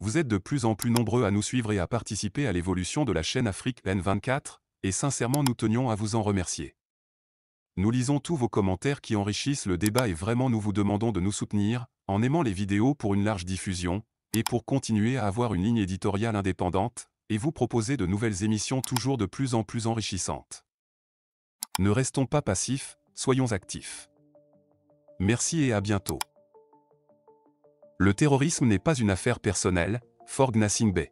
Vous êtes de plus en plus nombreux à nous suivre et à participer à l'évolution de la chaîne Afrique N24, et sincèrement nous tenions à vous en remercier. Nous lisons tous vos commentaires qui enrichissent le débat et vraiment nous vous demandons de nous soutenir, en aimant les vidéos pour une large diffusion, et pour continuer à avoir une ligne éditoriale indépendante, et vous proposer de nouvelles émissions toujours de plus en plus enrichissantes. Ne restons pas passifs, soyons actifs. Merci et à bientôt. Le terrorisme n'est pas une affaire personnelle, Faure Gnassingbé.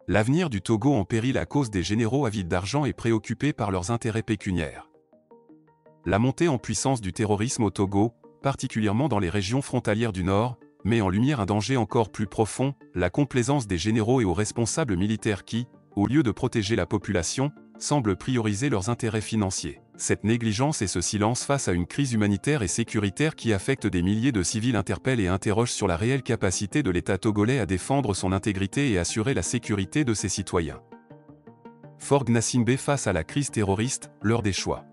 L'avenir du Togo en péril à cause des généraux avides d'argent et préoccupés par leurs intérêts pécuniaires. La montée en puissance du terrorisme au Togo, particulièrement dans les régions frontalières du Nord, met en lumière un danger encore plus profond, la complaisance des généraux et aux responsables militaires qui, au lieu de protéger la population, semblent prioriser leurs intérêts financiers. Cette négligence et ce silence face à une crise humanitaire et sécuritaire qui affecte des milliers de civils interpellent et interrogent sur la réelle capacité de l'État togolais à défendre son intégrité et assurer la sécurité de ses citoyens. Faure Gnassingbé face à la crise terroriste, l'heure des choix.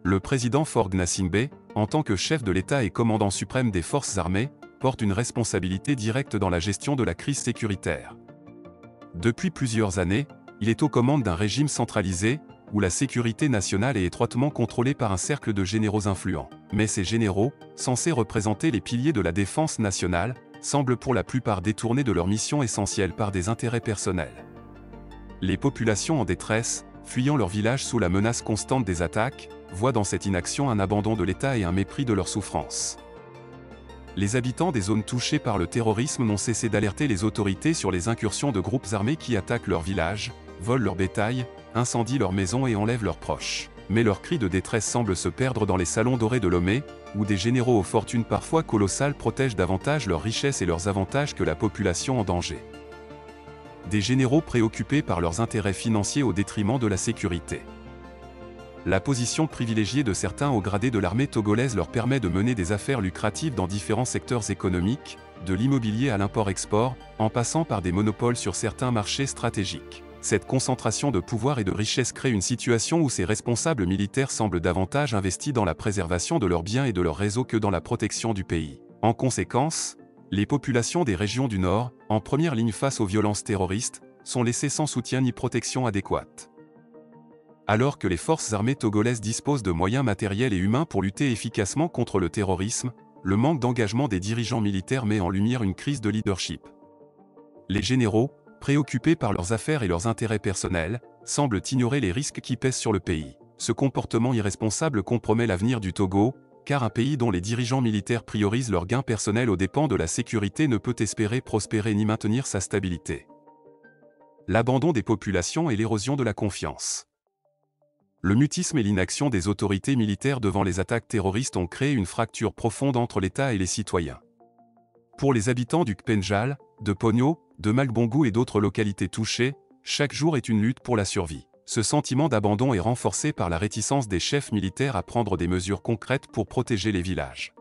Le président Faure Gnassingbé, en tant que chef de l'État et commandant suprême des forces armées, porte une responsabilité directe dans la gestion de la crise sécuritaire. Depuis plusieurs années, il est aux commandes d'un régime centralisé, où la sécurité nationale est étroitement contrôlée par un cercle de généraux influents. Mais ces généraux, censés représenter les piliers de la défense nationale, semblent pour la plupart détournés de leur mission essentielle par des intérêts personnels. Les populations en détresse, fuyant leur village sous la menace constante des attaques, voient dans cette inaction un abandon de l'État et un mépris de leurs souffrances. Les habitants des zones touchées par le terrorisme n'ont cessé d'alerter les autorités sur les incursions de groupes armés qui attaquent leurs villages, volent leur bétail, incendient leurs maisons et enlèvent leurs proches. Mais leurs cris de détresse semblent se perdre dans les salons dorés de Lomé, où des généraux aux fortunes parfois colossales protègent davantage leurs richesses et leurs avantages que la population en danger. Des généraux préoccupés par leurs intérêts financiers au détriment de la sécurité. La position privilégiée de certains hauts gradés de l'armée togolaise leur permet de mener des affaires lucratives dans différents secteurs économiques, de l'immobilier à l'import-export, en passant par des monopoles sur certains marchés stratégiques. Cette concentration de pouvoir et de richesse crée une situation où ces responsables militaires semblent davantage investis dans la préservation de leurs biens et de leurs réseaux que dans la protection du pays. En conséquence, les populations des régions du Nord, en première ligne face aux violences terroristes, sont laissées sans soutien ni protection adéquate. Alors que les forces armées togolaises disposent de moyens matériels et humains pour lutter efficacement contre le terrorisme, le manque d'engagement des dirigeants militaires met en lumière une crise de leadership. Les généraux, préoccupés par leurs affaires et leurs intérêts personnels, semblent ignorer les risques qui pèsent sur le pays. Ce comportement irresponsable compromet l'avenir du Togo, car un pays dont les dirigeants militaires priorisent leurs gains personnels aux dépens de la sécurité ne peut espérer prospérer ni maintenir sa stabilité. L'abandon des populations et l'érosion de la confiance. Le mutisme et l'inaction des autorités militaires devant les attaques terroristes ont créé une fracture profonde entre l'État et les citoyens. Pour les habitants du Kpenjal, de Pogno, de Malbongou et d'autres localités touchées, chaque jour est une lutte pour la survie. Ce sentiment d'abandon est renforcé par la réticence des chefs militaires à prendre des mesures concrètes pour protéger les villages.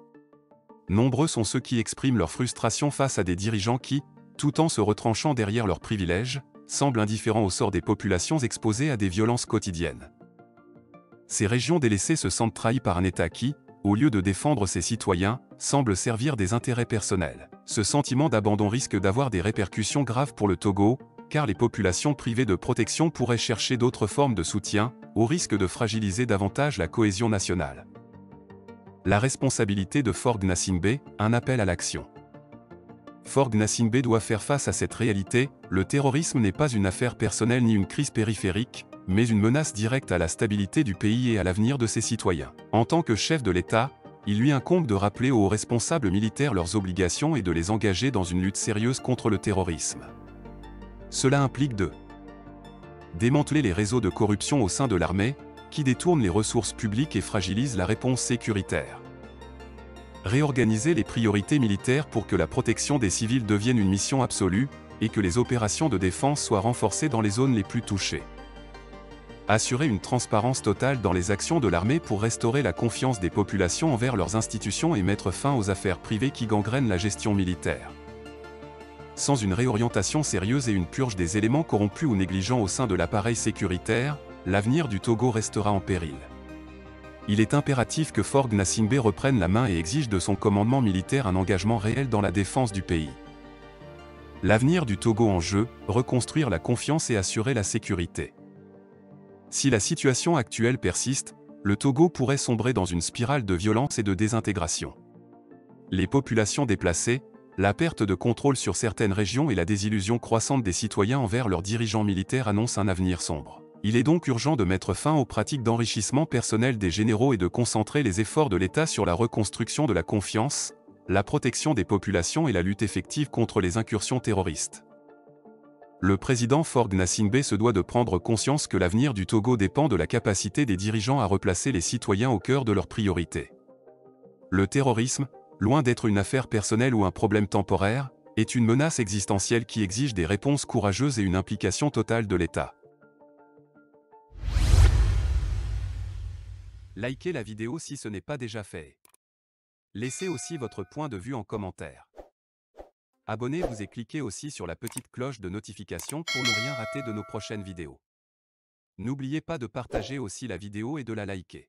Nombreux sont ceux qui expriment leur frustration face à des dirigeants qui, tout en se retranchant derrière leurs privilèges, semblent indifférents au sort des populations exposées à des violences quotidiennes. Ces régions délaissées se sentent trahies par un État qui, au lieu de défendre ses citoyens, semble servir des intérêts personnels. Ce sentiment d'abandon risque d'avoir des répercussions graves pour le Togo, car les populations privées de protection pourraient chercher d'autres formes de soutien, au risque de fragiliser davantage la cohésion nationale. La responsabilité de Faure Gnassingbé, un appel à l'action. Faure Gnassingbé doit faire face à cette réalité, le terrorisme n'est pas une affaire personnelle ni une crise périphérique, mais une menace directe à la stabilité du pays et à l'avenir de ses citoyens. En tant que chef de l'État, il lui incombe de rappeler aux responsables militaires leurs obligations et de les engager dans une lutte sérieuse contre le terrorisme. Cela implique de démanteler les réseaux de corruption au sein de l'armée, qui détournent les ressources publiques et fragilisent la réponse sécuritaire. Réorganiser les priorités militaires pour que la protection des civils devienne une mission absolue, et que les opérations de défense soient renforcées dans les zones les plus touchées. Assurer une transparence totale dans les actions de l'armée pour restaurer la confiance des populations envers leurs institutions et mettre fin aux affaires privées qui gangrènent la gestion militaire. Sans une réorientation sérieuse et une purge des éléments corrompus ou négligents au sein de l'appareil sécuritaire, l'avenir du Togo restera en péril. Il est impératif que Faure Gnassingbé reprenne la main et exige de son commandement militaire un engagement réel dans la défense du pays. L'avenir du Togo en jeu, reconstruire la confiance et assurer la sécurité. Si la situation actuelle persiste, le Togo pourrait sombrer dans une spirale de violence et de désintégration. Les populations déplacées, la perte de contrôle sur certaines régions et la désillusion croissante des citoyens envers leurs dirigeants militaires annoncent un avenir sombre. Il est donc urgent de mettre fin aux pratiques d'enrichissement personnel des généraux et de concentrer les efforts de l'État sur la reconstruction de la confiance, la protection des populations et la lutte effective contre les incursions terroristes. Le président Faure Gnassingbé se doit de prendre conscience que l'avenir du Togo dépend de la capacité des dirigeants à replacer les citoyens au cœur de leurs priorités. Le terrorisme, loin d'être une affaire personnelle ou un problème temporaire, est une menace existentielle qui exige des réponses courageuses et une implication totale de l'État. Likez la vidéo si ce n'est pas déjà fait. Laissez aussi votre point de vue en commentaire. Abonnez-vous et cliquez aussi sur la petite cloche de notification pour ne rien rater de nos prochaines vidéos. N'oubliez pas de partager aussi la vidéo et de la liker.